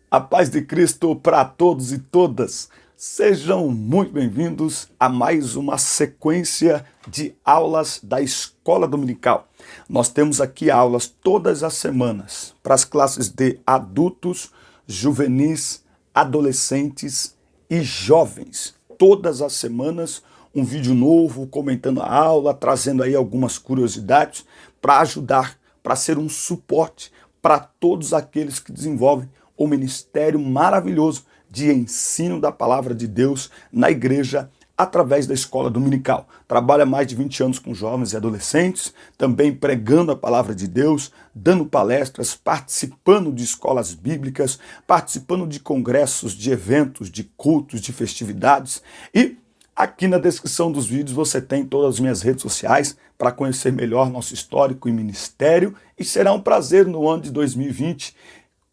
A paz de Cristo para todos e todas. Sejam muito bem-vindos a mais uma sequência de aulas da Escola Dominical. Nós temos aqui aulas todas as semanas para as classes de adultos, juvenis, adolescentes e jovens. Todas as semanas um vídeo novo, comentando a aula, trazendo aí algumas curiosidades para ajudar, para ser um suporte para todos aqueles que desenvolvem o ministério maravilhoso de ensino da palavra de Deus na igreja através da escola dominical. Trabalha mais de 20 anos com jovens e adolescentes, também pregando a palavra de Deus, dando palestras, participando de escolas bíblicas, participando de congressos, de eventos, de cultos, de festividades. E aqui na descrição dos vídeos você tem todas as minhas redes sociais para conhecer melhor nosso histórico e ministério, e será um prazer no ano de 2020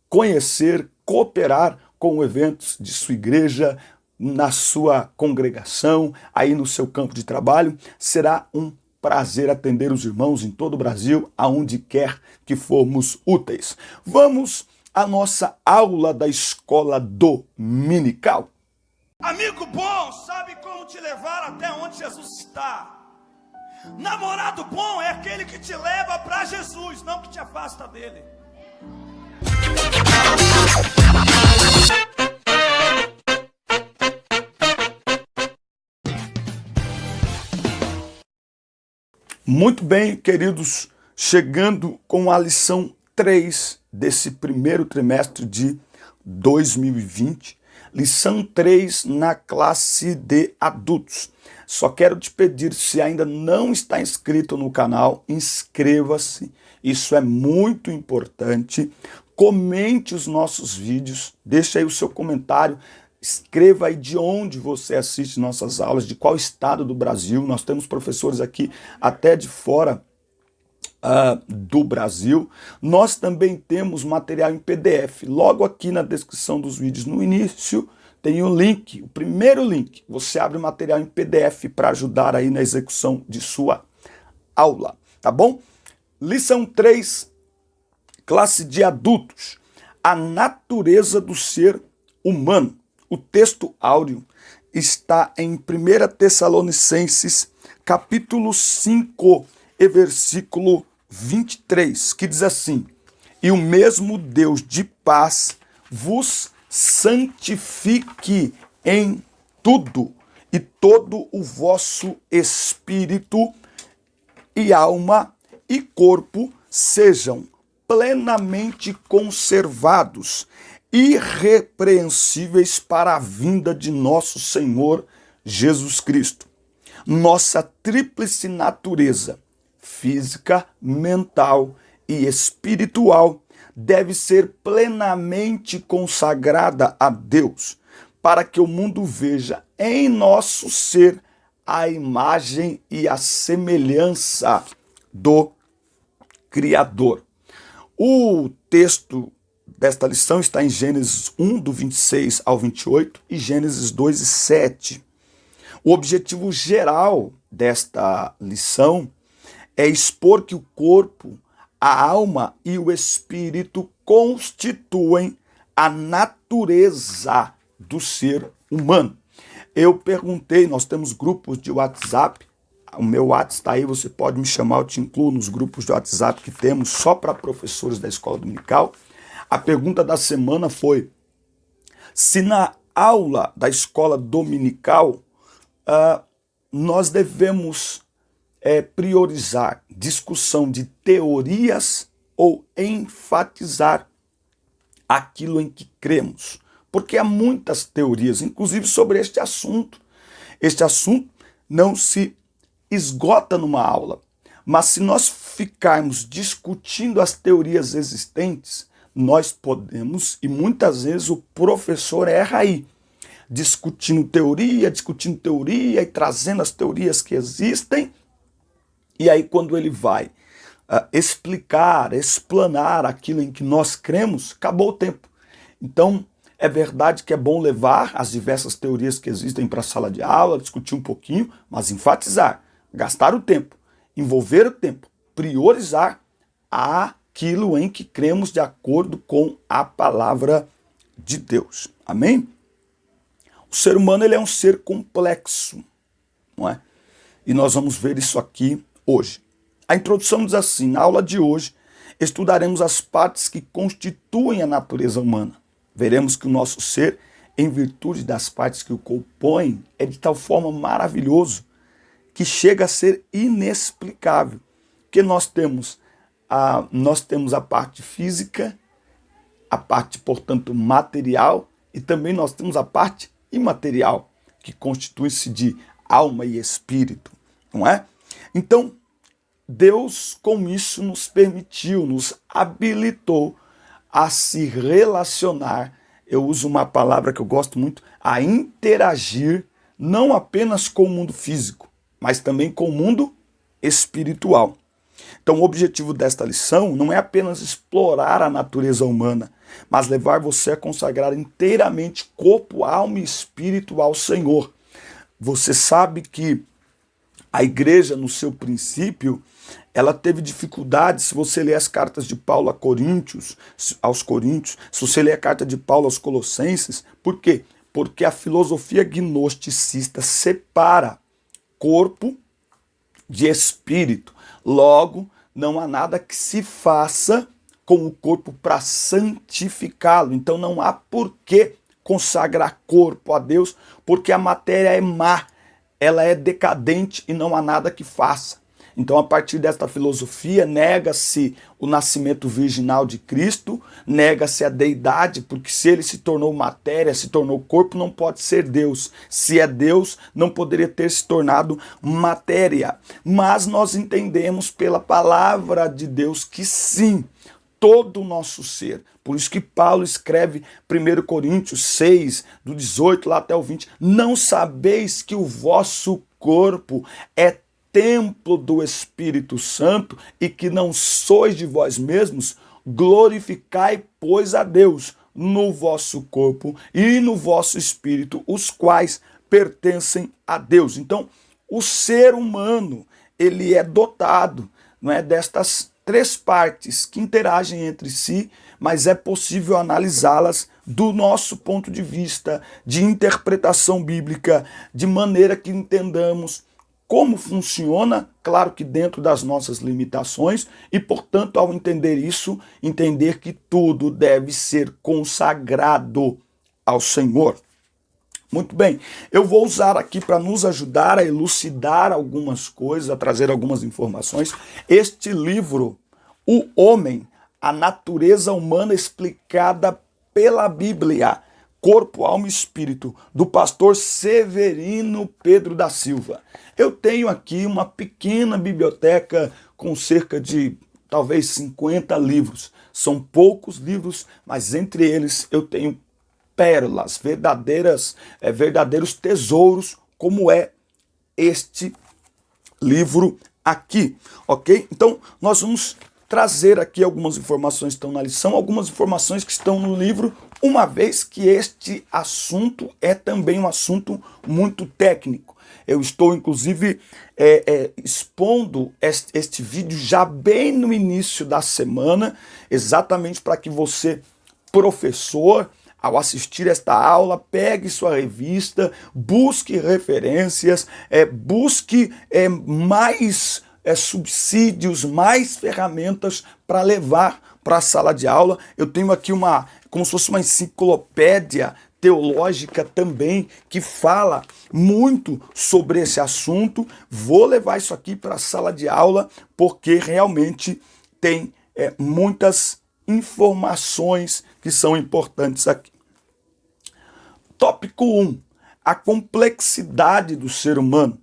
conhecer, cooperar com eventos de sua igreja, na sua congregação, aí no seu campo de trabalho. Será um prazer atender os irmãos em todo o Brasil, aonde quer que formos úteis. Vamos à nossa aula da escola dominical. Amigo bom sabe como te levar até onde Jesus está. Namorado bom é aquele que te leva para Jesus, não que te afasta dele. Muito bem, queridos, chegando com a lição 3 desse primeiro trimestre de 2020, lição 3 na classe de adultos. Só quero te pedir, se ainda não está inscrito no canal, inscreva-se, isso é muito importante. Comente os nossos vídeos, deixa aí o seu comentário, escreva aí de onde você assiste nossas aulas, de qual estado do Brasil. Nós temos professores aqui até de fora do Brasil. Nós também temos material em PDF. Logo aqui na descrição dos vídeos, no início, tem o link, o primeiro link. Você abre o material em PDF para ajudar aí na execução de sua aula, tá bom? Lição 3, classe de adultos. A natureza do ser humano. O texto áureo está em 1 Tessalonicenses, capítulo 5, e versículo 23, que diz assim: E o mesmo Deus de paz vos santifique em tudo, e todo o vosso espírito e alma e corpo sejam plenamente conservados, irrepreensíveis para a vinda de nosso Senhor Jesus Cristo. Nossa tríplice natureza, física, mental e espiritual, deve ser plenamente consagrada a Deus, para que o mundo veja em nosso ser a imagem e a semelhança do Criador. O texto desta lição está em Gênesis 1, do 26 ao 28, e Gênesis 2 e 7. O objetivo geral desta lição é expor que o corpo, a alma e o espírito constituem a natureza do ser humano. Eu perguntei, nós temos grupos de WhatsApp, o meu WhatsApp está aí, você pode me chamar, eu te incluo nos grupos de WhatsApp que temos só para professores da escola dominical. A pergunta da semana foi se na aula da escola dominical nós devemos priorizar discussão de teorias ou enfatizar aquilo em que cremos. Porque há muitas teorias, inclusive sobre este assunto. Este assunto não se esgota numa aula, mas se nós ficarmos discutindo as teorias existentes, nós podemos, e muitas vezes o professor erra aí, discutindo teoria e trazendo as teorias que existem, e aí quando ele vai explicar, explanar aquilo em que nós cremos, acabou o tempo. Então, é verdade que é bom levar as diversas teorias que existem para a sala de aula, discutir um pouquinho, mas enfatizar, gastar o tempo, envolver o tempo, priorizar aquilo em que cremos de acordo com a palavra de Deus. Amém? O ser humano ele é um ser complexo, não é? E nós vamos ver isso aqui hoje. A introdução diz assim: na aula de hoje estudaremos as partes que constituem a natureza humana. Veremos que o nosso ser, em virtude das partes que o compõem, é de tal forma maravilhoso que chega a ser inexplicável. Porque nós temos a parte física, a parte, portanto, material, e também nós temos a parte imaterial, que constitui-se de alma e espírito, não é? Então, Deus, com isso, nos permitiu, nos habilitou a se relacionar. Eu uso uma palavra que eu gosto muito, a interagir, não apenas com o mundo físico, mas também com o mundo espiritual. Então, o objetivo desta lição não é apenas explorar a natureza humana, mas levar você a consagrar inteiramente corpo, alma e espírito ao Senhor. Você sabe que a igreja, no seu princípio, ela teve dificuldades. Se você ler as cartas de Paulo aos Coríntios, se você ler a carta de Paulo aos Colossenses, por quê? Porque a filosofia gnosticista separa corpo de espírito. Logo, não há nada que se faça com o corpo para santificá-lo. Então não há por que consagrar corpo a Deus, porque a matéria é má, ela é decadente e não há nada que faça. Então, a partir desta filosofia, nega-se o nascimento virginal de Cristo, nega-se a deidade, porque se ele se tornou matéria, se tornou corpo, não pode ser Deus. Se é Deus, não poderia ter se tornado matéria. Mas nós entendemos pela palavra de Deus que sim, todo o nosso ser. Por isso que Paulo escreve 1 Coríntios 6, do 18 lá até o 20, não sabeis que o vosso corpo é templo do Espírito Santo e que não sois de vós mesmos? Glorificai, pois, a Deus no vosso corpo e no vosso espírito, os quais pertencem a Deus. Então, o ser humano, ele é dotado, não é, destas três partes que interagem entre si, mas é possível analisá-las do nosso ponto de vista de interpretação bíblica, de maneira que entendamos como funciona, claro que dentro das nossas limitações, e, portanto, ao entender isso, entender que tudo deve ser consagrado ao Senhor. Muito bem, eu vou usar aqui para nos ajudar a elucidar algumas coisas, a trazer algumas informações, este livro, O Homem, a Natureza Humana Explicada pela Bíblia, Corpo, Alma e Espírito, do pastor Severino Pedro da Silva. Eu tenho aqui uma pequena biblioteca com cerca de, talvez, 50 livros. São poucos livros, mas entre eles eu tenho pérolas, verdadeiros tesouros, como é este livro aqui, ok? Então, nós vamos trazer aqui algumas informações que estão na lição, algumas informações que estão no livro, uma vez que este assunto é também um assunto muito técnico. Eu estou, inclusive, expondo este vídeo já bem no início da semana, exatamente para que você, professor, ao assistir esta aula, pegue sua revista, busque referências, busque mais subsídios, mais ferramentas para levar para a sala de aula. Eu tenho aqui como se fosse uma enciclopédia teológica também, que fala muito sobre esse assunto. Vou levar isso aqui para a sala de aula, porque realmente tem muitas informações que são importantes aqui. Tópico 1. A complexidade do ser humano.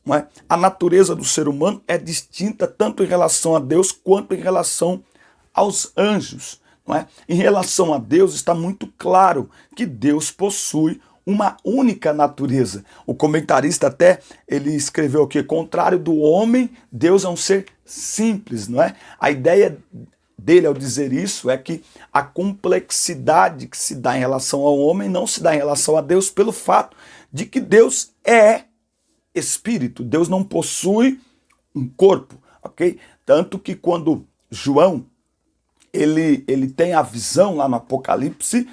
Não é? A natureza do ser humano é distinta tanto em relação a Deus quanto em relação aos anjos. Não é? Em relação a Deus, está muito claro que Deus possui uma única natureza. O comentarista até, ele escreveu o que? Contrário do homem, Deus é um ser simples, não é? A ideia dele ao dizer isso é que a complexidade que se dá em relação ao homem não se dá em relação a Deus pelo fato de que Deus é espírito. Deus não possui um corpo, ok? Tanto que quando João ele tem a visão lá no Apocalipse,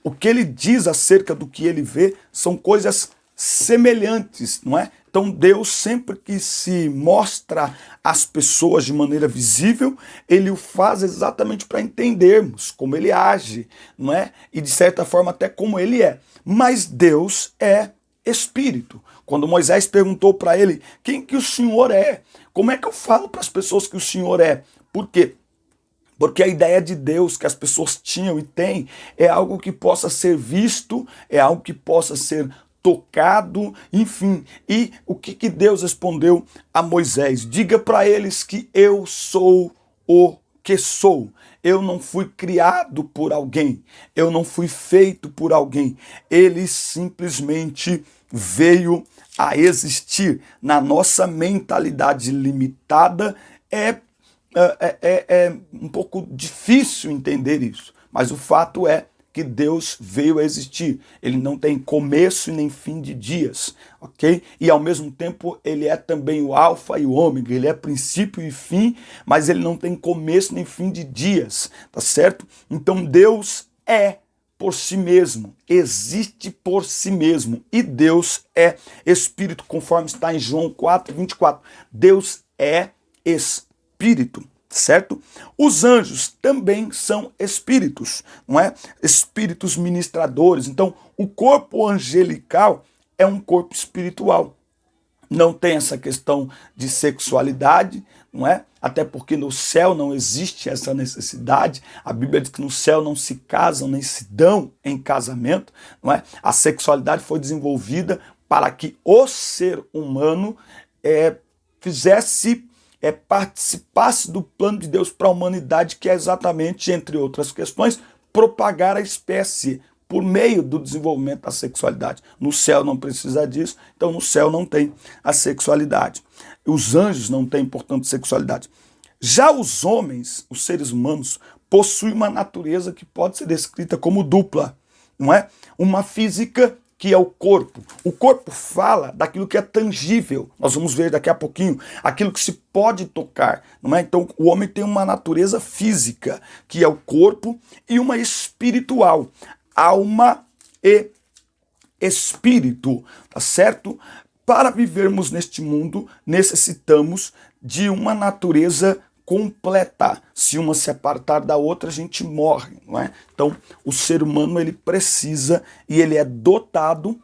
o que ele diz acerca do que ele vê são coisas semelhantes, não é? Então Deus sempre que se mostra às pessoas de maneira visível, ele o faz exatamente para entendermos como ele age, não é? E de certa forma até como ele é. Mas Deus é espírito. Quando Moisés perguntou para ele, quem que o Senhor é? Como é que eu falo para as pessoas que o Senhor é? Por quê? Porque a ideia de Deus que as pessoas tinham e têm é algo que possa ser visto, é algo que possa ser tocado, enfim. E o que Deus respondeu a Moisés? Diga para eles que eu sou o que sou. Eu não fui criado por alguém, eu não fui feito por alguém. Ele simplesmente veio a existir. Na nossa mentalidade limitada é um pouco difícil entender isso, mas o fato é que Deus veio a existir. Ele não tem começo e nem fim de dias, ok? E ao mesmo tempo ele é também o alfa e o ômega, ele é princípio e fim, mas ele não tem começo nem fim de dias, tá certo? Então Deus é por si mesmo, existe por si mesmo, e Deus é espírito, conforme está em João 4:24. Deus é espírito, certo? Os anjos também são espíritos, não é? Espíritos ministradores. Então, o corpo angelical é um corpo espiritual. Não tem essa questão de sexualidade, não é? Até porque no céu não existe essa necessidade. A Bíblia diz que no céu não se casam nem se dão em casamento, não é? A sexualidade foi desenvolvida para que o ser humano participasse do plano de Deus para a humanidade, que é exatamente, entre outras questões, propagar a espécie por meio do desenvolvimento da sexualidade. No céu não precisa disso, então no céu não tem a sexualidade. Os anjos não têm, portanto, sexualidade. Já os homens, os seres humanos, possuem uma natureza que pode ser descrita como dupla, não é? Uma física que é o corpo. O corpo fala daquilo que é tangível. Nós vamos ver daqui a pouquinho aquilo que se pode tocar, não é? Então o homem tem uma natureza física, que é o corpo, e uma espiritual, alma e espírito, tá certo? Para vivermos neste mundo, necessitamos de uma natureza completa. Se uma se apartar da outra, a gente morre, não é? Então, o ser humano, ele precisa e ele é dotado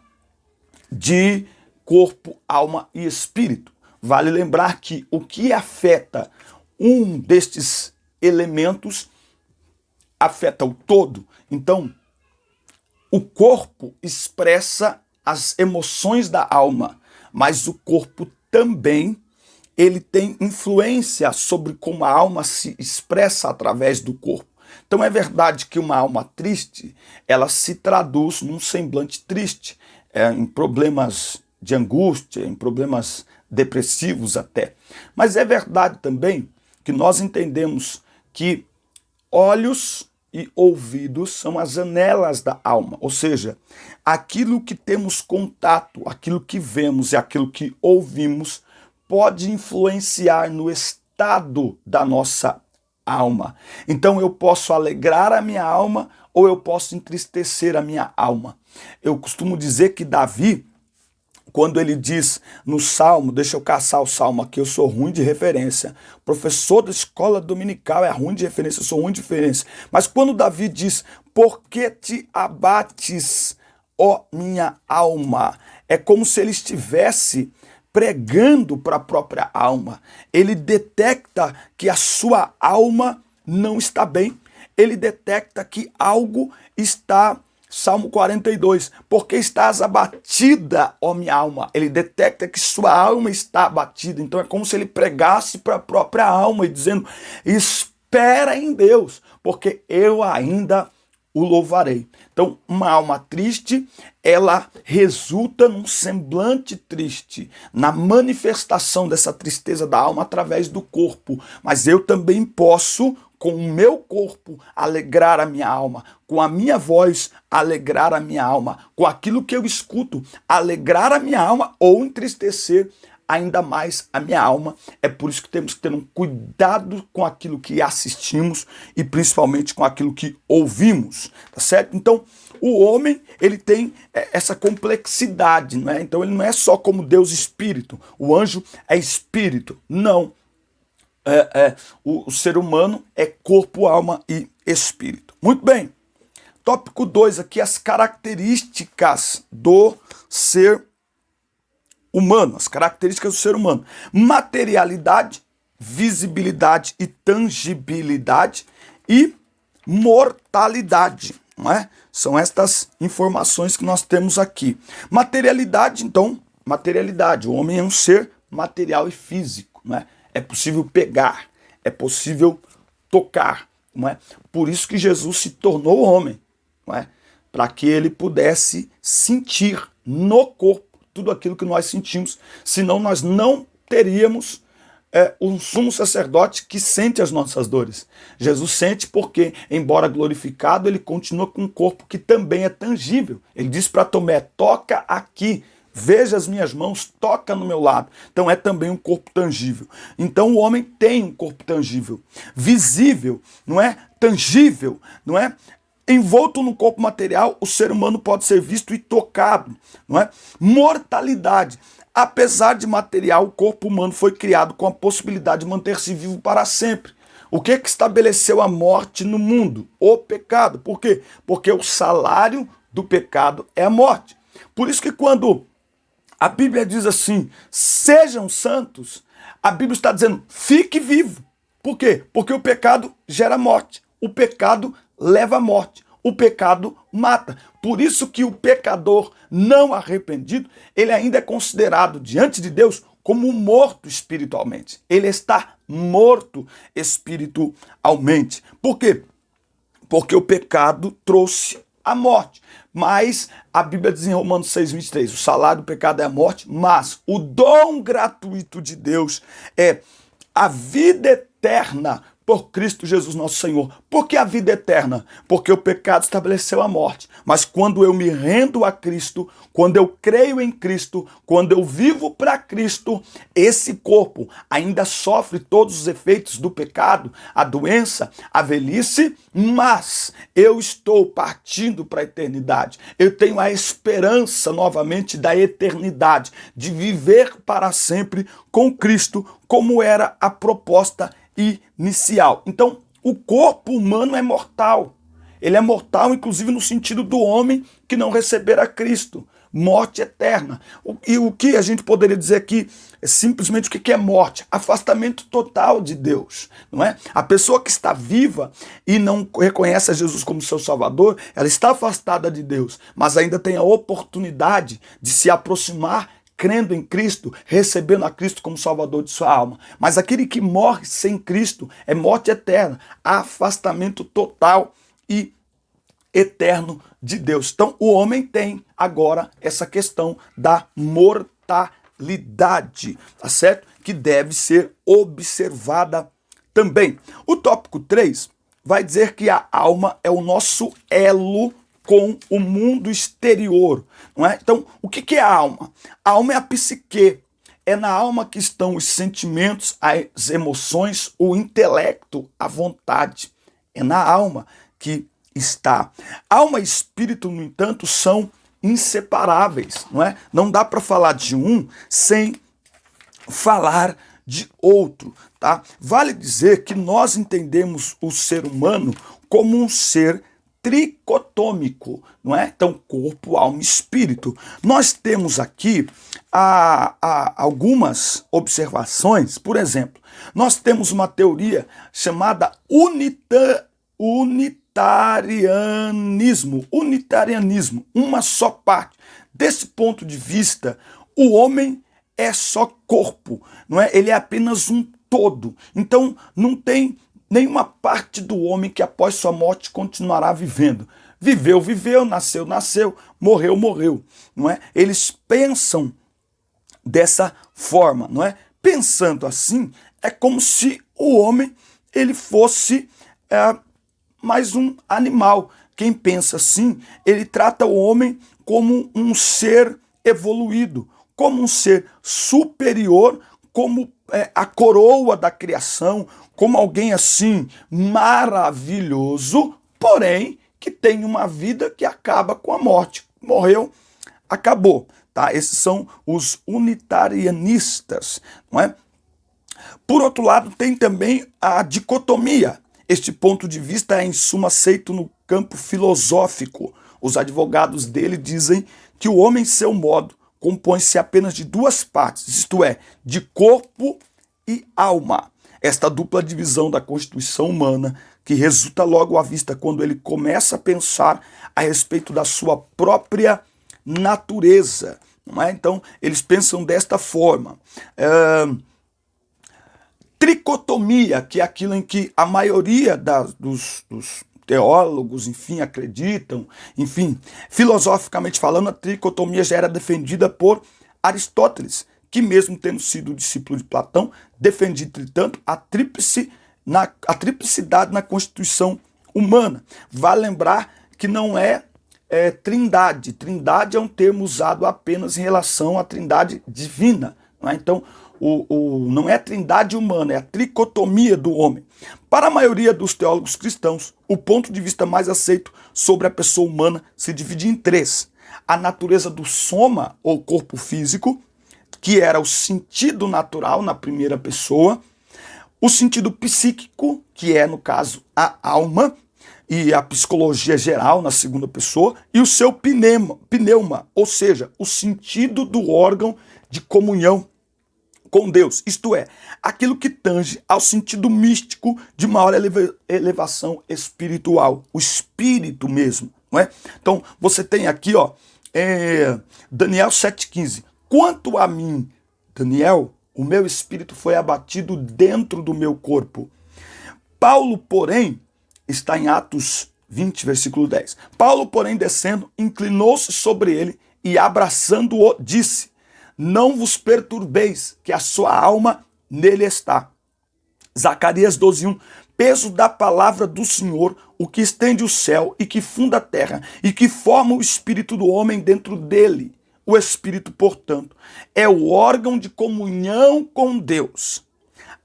de corpo, alma e espírito. Vale lembrar que o que afeta um destes elementos afeta o todo. Então, o corpo expressa as emoções da alma, mas o corpo também ele tem influência sobre como a alma se expressa através do corpo. Então é verdade que uma alma triste, ela se traduz num semblante triste, em problemas de angústia, em problemas depressivos até. Mas é verdade também que nós entendemos que olhos e ouvidos são as janelas da alma, ou seja, aquilo que temos contato, aquilo que vemos e aquilo que ouvimos pode influenciar no estado da nossa alma. Então eu posso alegrar a minha alma ou eu posso entristecer a minha alma. Eu costumo dizer que Davi, quando ele diz no Salmo, deixa eu caçar o Salmo aqui, eu sou ruim de referência. Professor da escola dominical é ruim de referência, eu sou ruim de referência. Mas quando Davi diz, por que te abates, ó minha alma? É como se ele estivesse pregando para a própria alma. Ele detecta que a sua alma não está bem. Ele detecta que algo está... Salmo 42, porque estás abatida, ó minha alma. Ele detecta que sua alma está abatida. Então é como se ele pregasse para a própria alma e dizendo, espera em Deus, porque eu ainda o louvarei. Então uma alma triste, ela resulta num semblante triste, na manifestação dessa tristeza da alma através do corpo. Mas eu também posso, com o meu corpo, alegrar a minha alma, com a minha voz, alegrar a minha alma, com aquilo que eu escuto, alegrar a minha alma ou entristecer ainda mais a minha alma. É por isso que temos que ter um cuidado com aquilo que assistimos e principalmente com aquilo que ouvimos, tá certo? Então, o homem, ele tem essa complexidade, não é? Então, ele não é só como Deus espírito, o anjo é espírito, não. O ser humano é corpo, alma e espírito. Muito bem. Tópico 2 aqui, as características do ser humano, as características do ser humano. Materialidade, visibilidade e tangibilidade e mortalidade, não é? São estas informações que nós temos aqui. Materialidade, então, materialidade. O homem é um ser material e físico, não é? É possível pegar, é possível tocar, não é? Por isso que Jesus se tornou homem, não é? Para que ele pudesse sentir no corpo tudo aquilo que nós sentimos, senão nós não teríamos um sumo sacerdote que sente as nossas dores. Jesus sente porque, embora glorificado, ele continua com um corpo que também é tangível. Ele diz para Tomé, toca aqui, veja as minhas mãos, toca no meu lado. Então é também um corpo tangível. Então o homem tem um corpo tangível, visível, não é? Tangível, não é? Envolto no corpo material, o ser humano pode ser visto e tocado, não é? Mortalidade. Apesar de material, o corpo humano foi criado com a possibilidade de manter-se vivo para sempre. O que estabeleceu a morte no mundo? O pecado. Por quê? Porque o salário do pecado é a morte. Por isso que quando a Bíblia diz assim, sejam santos, a Bíblia está dizendo, fique vivo. Por quê? Porque o pecado gera morte. O pecado leva à morte. O pecado mata. Por isso que o pecador não arrependido, ele ainda é considerado diante de Deus como morto espiritualmente. Ele está morto espiritualmente. Por quê? Porque o pecado trouxe a morte. Mas a Bíblia diz em Romanos 6,23, o salário do pecado é a morte, mas o dom gratuito de Deus é a vida eterna por Cristo Jesus nosso Senhor. Por que a vida eterna? Porque o pecado estabeleceu a morte. Mas quando eu me rendo a Cristo, quando eu creio em Cristo, quando eu vivo para Cristo, esse corpo ainda sofre todos os efeitos do pecado, a doença, a velhice, mas eu estou partindo para a eternidade. Eu tenho a esperança novamente da eternidade, de viver para sempre com Cristo, como era a proposta inicial. Então, o corpo humano é mortal. Ele é mortal, inclusive, no sentido do homem que não receber a Cristo. Morte eterna. E o que a gente poderia dizer aqui é simplesmente o que é morte? Afastamento total de Deus, não é? A pessoa que está viva e não reconhece a Jesus como seu Salvador, ela está afastada de Deus, mas ainda tem a oportunidade de se aproximar crendo em Cristo, recebendo a Cristo como Salvador de sua alma. Mas aquele que morre sem Cristo é morte eterna, afastamento total e eterno de Deus. Então o homem tem agora essa questão da mortalidade, tá certo? Que deve ser observada também. O tópico 3 vai dizer que a alma é o nosso elo com o mundo exterior, não é? Então, o que é a alma? A alma é a psique, é na alma que estão os sentimentos, as emoções, o intelecto, a vontade. É na alma que está. Alma e espírito, no entanto, são inseparáveis, não é? Não dá para falar de um sem falar de outro, tá? Vale dizer que nós entendemos o ser humano como um ser tricotômico, não é? Então, corpo, alma e espírito. Nós temos aqui algumas observações. Por exemplo, nós temos uma teoria chamada unitarianismo, uma só parte. Desse ponto de vista, o homem é só corpo, não é? Ele é apenas um todo. Então, não tem nenhuma parte do homem que após sua morte continuará vivendo. Viveu, viveu, nasceu, nasceu, morreu, morreu, não é? Eles pensam dessa forma, não é? Pensando assim, é como se o homem ele fosse mais um animal. Quem pensa assim, ele trata o homem como um ser evoluído, como um ser superior, como a coroa da criação, como alguém assim maravilhoso, porém que tem uma vida que acaba com a morte. Morreu, acabou. Tá? Esses são os unitarianistas, não é? Por outro lado, tem também a dicotomia. Este ponto de vista é, em suma, aceito no campo filosófico. Os advogados dele dizem que o homem, em seu modo, compõe-se apenas de duas partes, isto é, de corpo e alma. Esta dupla divisão da constituição humana, que resulta logo à vista quando ele começa a pensar a respeito da sua própria natureza. Não é? Então, eles pensam desta forma. Tricotomia, que é aquilo em que a maioria dos teólogos, enfim, acreditam, enfim, filosoficamente falando, a tricotomia já era defendida por Aristóteles, que mesmo tendo sido discípulo de Platão, defendia, entretanto, a triplicidade na constituição humana. Vale lembrar que não é trindade. Trindade é um termo usado apenas em relação à trindade divina. Não é? Então, não é a trindade humana, é a tricotomia do homem. Para a maioria dos teólogos cristãos, o ponto de vista mais aceito sobre a pessoa humana se divide em três. A natureza do soma, ou corpo físico, que era o sentido natural na primeira pessoa, o sentido psíquico, que é, no caso, a alma, e a psicologia geral na segunda pessoa, e o seu pneuma, ou seja, o sentido do órgão de comunhão com Deus, isto é, aquilo que tange ao sentido místico de maior elevação espiritual, o espírito mesmo, não é? Então, você tem aqui, Daniel 7,15. Quanto a mim, Daniel, o meu espírito foi abatido dentro do meu corpo. Paulo, porém, está em Atos 20, versículo 10. Paulo, porém, descendo, inclinou-se sobre ele e, abraçando-o, disse: não vos perturbeis, que a sua alma nele está. Zacarias 12:1. Peso da palavra do Senhor, o que estende o céu e que funda a terra, e que forma o espírito do homem dentro dele. O espírito, portanto, é o órgão de comunhão com Deus.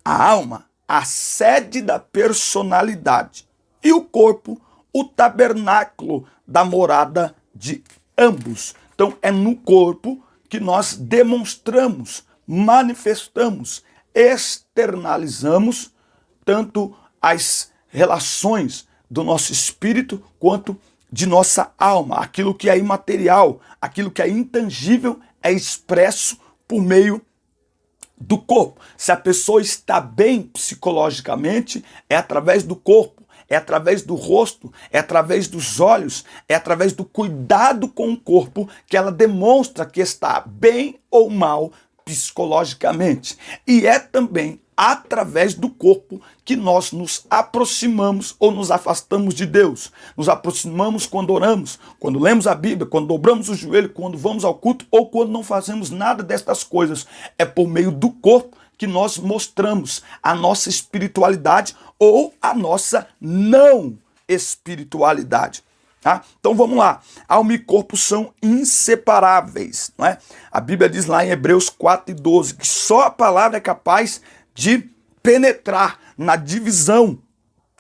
A alma, a sede da personalidade. E o corpo, o tabernáculo da morada de ambos. Então, é no corpo que nós demonstramos, manifestamos, externalizamos tanto as relações do nosso espírito quanto de nossa alma. Aquilo que é imaterial, aquilo que é intangível é expresso por meio do corpo. Se a pessoa está bem psicologicamente, é através do corpo. É através do rosto, é através dos olhos, é através do cuidado com o corpo que ela demonstra que está bem ou mal psicologicamente. E é também através do corpo que nós nos aproximamos ou nos afastamos de Deus. Nos aproximamos quando oramos, quando lemos a Bíblia, quando dobramos o joelho, quando vamos ao culto ou quando não fazemos nada destas coisas. É por meio do corpo que nós mostramos a nossa espiritualidade ou a nossa não espiritualidade. Tá? Então vamos lá. Alma e corpo são inseparáveis. Não é? A Bíblia diz lá em Hebreus 4:12 que só a palavra é capaz de penetrar na divisão,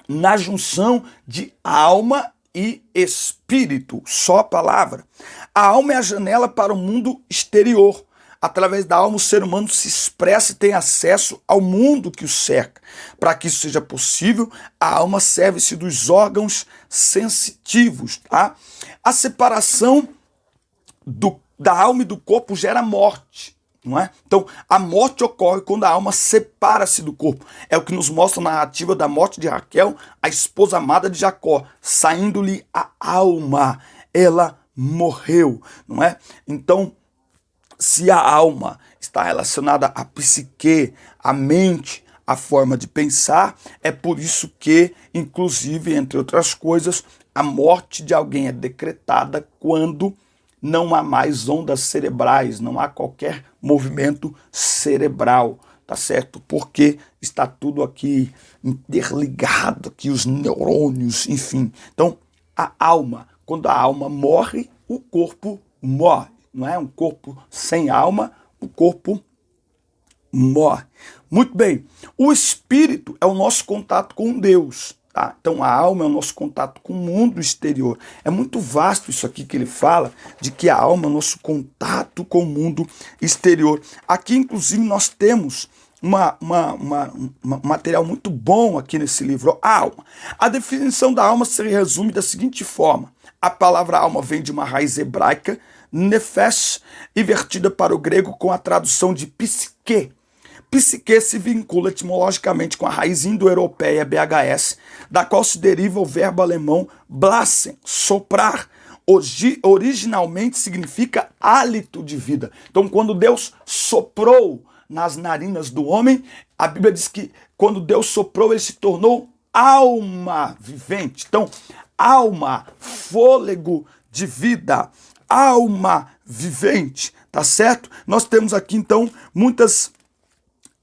na junção de alma e espírito. Só a palavra. A alma é a janela para o mundo exterior. Através da alma, o ser humano se expressa e tem acesso ao mundo que o cerca. Para que isso seja possível, a alma serve-se dos órgãos sensitivos. Tá? A separação da alma e do corpo gera morte. Não é? Então, a morte ocorre quando a alma separa-se do corpo. É o que nos mostra a narrativa da morte de Raquel, a esposa amada de Jacó, saindo-lhe a alma. Ela morreu. Não é? Então, se a alma está relacionada à psique, à mente, à forma de pensar, é por isso que, inclusive, entre outras coisas, a morte de alguém é decretada quando não há mais ondas cerebrais, não há qualquer movimento cerebral, tá certo? Porque está tudo aqui interligado, aqui os neurônios, enfim. Então, a alma, quando a alma morre, o corpo morre. Não é? Um corpo sem alma o corpo morre. Muito bem, o espírito é o nosso contato com Deus, tá? Então a alma é o nosso contato com o mundo exterior. É muito vasto isso aqui que ele fala, de que a alma é o nosso contato com o mundo exterior. Aqui, inclusive, nós temos um material muito bom aqui nesse livro. A alma. A definição da alma se resume da seguinte forma. A palavra alma vem de uma raiz hebraica, nefesh, invertida para o grego com a tradução de psique. Psique se vincula etimologicamente com a raiz indo-europeia BHS, da qual se deriva o verbo alemão blasen, soprar. Originalmente significa hálito de vida. Então, quando Deus soprou nas narinas do homem, a Bíblia diz que quando Deus soprou, ele se tornou alma vivente. Então, alma, fôlego de vida, alma vivente, tá certo? Nós temos aqui, então, muitas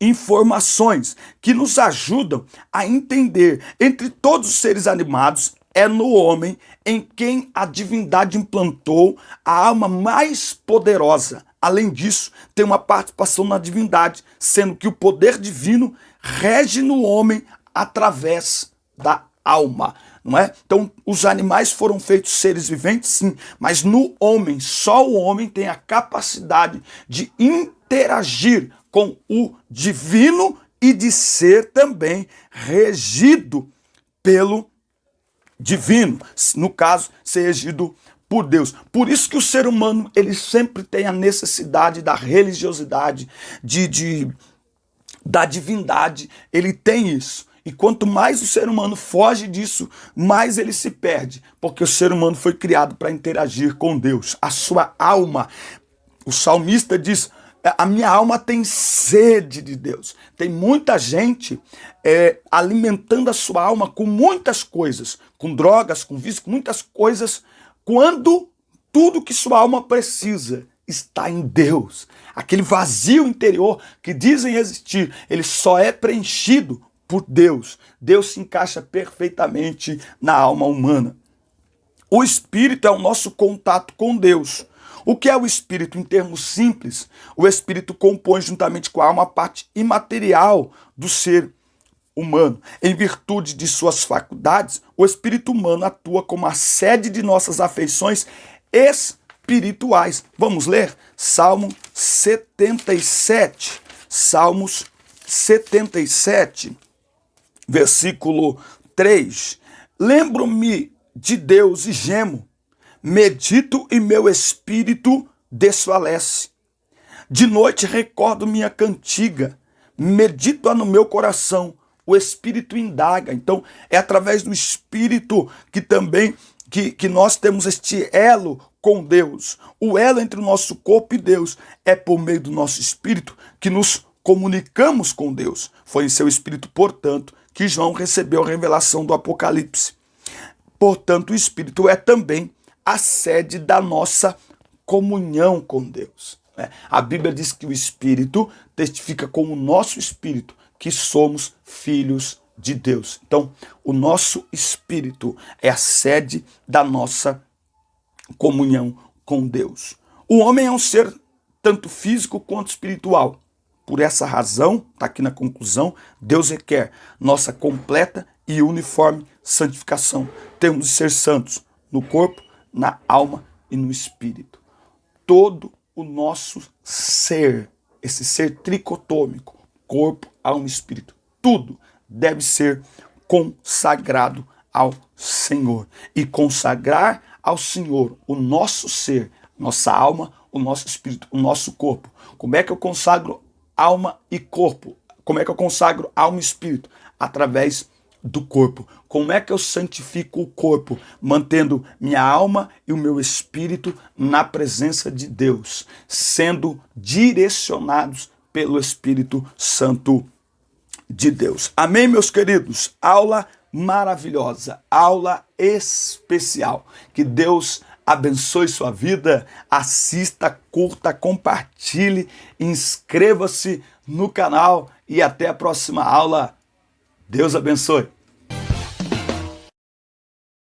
informações que nos ajudam a entender, entre todos os seres animados, é no homem em quem a divindade implantou a alma mais poderosa. Além disso, tem uma participação na divindade, sendo que o poder divino rege no homem através da alma, não é? Então, os animais foram feitos seres viventes, sim, mas no homem, só o homem tem a capacidade de interagir com o divino e de ser também regido pelo divino, no caso, ser regido por Deus. Por isso que o ser humano, ele sempre tem a necessidade da religiosidade, da divindade, ele tem isso. E quanto mais o ser humano foge disso, mais ele se perde, porque o ser humano foi criado para interagir com Deus. A sua alma, o salmista diz, a minha alma tem sede de Deus. Tem muita gente alimentando a sua alma com muitas coisas, com drogas, com vício, com muitas coisas, quando tudo que sua alma precisa está em Deus. Aquele vazio interior que dizem existir, ele só é preenchido por Deus. Deus se encaixa perfeitamente na alma humana. O espírito é o nosso contato com Deus. O que é o espírito? Em termos simples, o espírito compõe juntamente com a alma a parte imaterial do ser humano. Em virtude de suas faculdades, o espírito humano atua como a sede de nossas afeições espirituais. Vamos ler? Salmo 77. Salmos 77, versículo 3. Lembro-me de Deus e gemo. Medito e meu espírito desfalece. De noite recordo minha cantiga, medito-a no meu coração, o espírito indaga. Então é através do espírito que também que nós temos este elo com Deus. O elo entre o nosso corpo e Deus é por meio do nosso espírito que nos comunicamos com Deus. Foi em seu espírito, portanto, que João recebeu a revelação do Apocalipse. Portanto, o espírito é também a sede da nossa comunhão com Deus. A Bíblia diz que o Espírito testifica com o nosso espírito que somos filhos de Deus. Então, o nosso espírito é a sede da nossa comunhão com Deus. O homem é um ser tanto físico quanto espiritual. Por essa razão, está aqui na conclusão, Deus requer nossa completa e uniforme santificação. Temos de ser santos no corpo, na alma e no espírito. Todo o nosso ser, esse ser tricotômico, corpo, alma e espírito, tudo deve ser consagrado ao Senhor. E consagrar ao Senhor o nosso ser, nossa alma, o nosso espírito, o nosso corpo. Como é que eu consagro alma e corpo? Como é que eu consagro alma e espírito? Através do corpo. Como é que eu santifico o corpo? Mantendo minha alma e o meu espírito na presença de Deus, sendo direcionados pelo Espírito Santo de Deus. Amém, meus queridos? Aula maravilhosa, aula especial. Que Deus abençoe sua vida. Assista, curta, compartilhe, inscreva-se no canal e até a próxima aula. Deus abençoe.